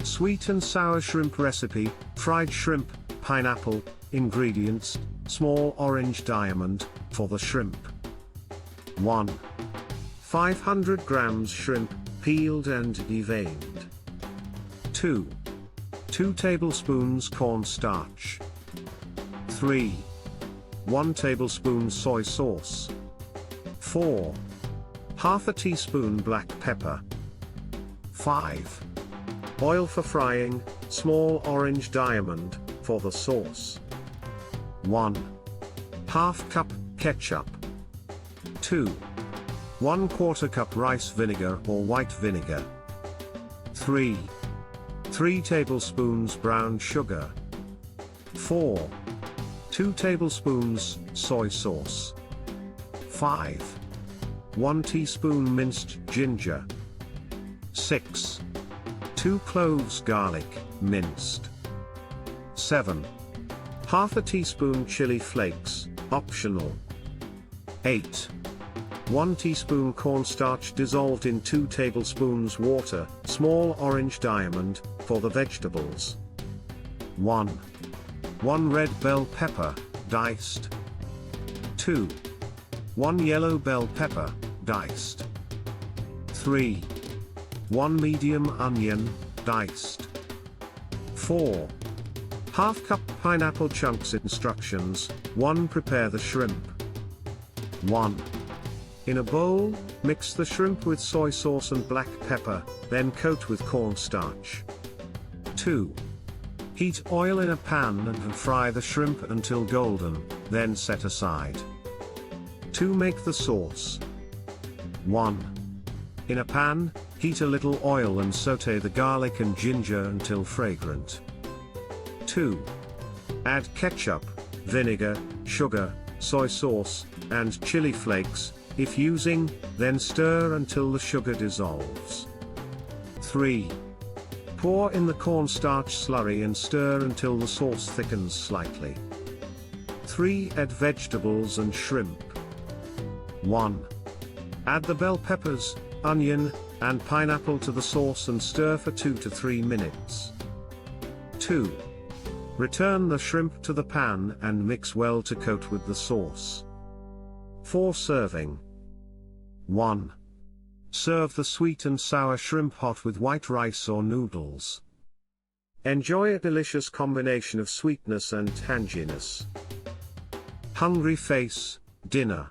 Sweet and sour shrimp recipe, fried shrimp, pineapple. Ingredients: small orange diamond, for the shrimp. 1. 500 grams shrimp, peeled and deveined. 2. 2 tablespoons cornstarch. 3. 1 tablespoon soy sauce. 4. Half a teaspoon black pepper. 5. Oil for frying, small orange diamond, for the sauce. 1. Half cup ketchup. 2. 1/4 cup rice vinegar or white vinegar. 3. 3 tablespoons brown sugar. 4. 2 tablespoons soy sauce. 5. 1 teaspoon minced ginger. 6. 2 cloves garlic, minced. 7. Half a teaspoon chili flakes, optional. 8. 1 teaspoon cornstarch dissolved in 2 tablespoons water, small orange diamond, for the vegetables. 1. 1 red bell pepper, diced. 2. 1 yellow bell pepper, diced. 3. 1 medium onion, diced. 4. Half cup pineapple chunks. Instructions: 1. Prepare the shrimp. 1. In a bowl, mix the shrimp with soy sauce and black pepper, then coat with cornstarch. 2. Heat oil in a pan and fry the shrimp until golden, then set aside. 2. Make the sauce. 1. In a pan, heat a little oil and sauté the garlic and ginger until fragrant. 2. Add ketchup, vinegar, sugar, soy sauce, and chili flakes, if using, then stir until the sugar dissolves. 3. Pour in the cornstarch slurry and stir until the sauce thickens slightly. 3. Add vegetables and shrimp. 1. Add the bell peppers, onion, and pineapple to the sauce and stir for 2 to 3 minutes. 2. Return the shrimp to the pan and mix well to coat with the sauce. 4. Serving. 1. Serve the sweet and sour shrimp hot with white rice or noodles. Enjoy a delicious combination of sweetness and tanginess. Hungry face, dinner.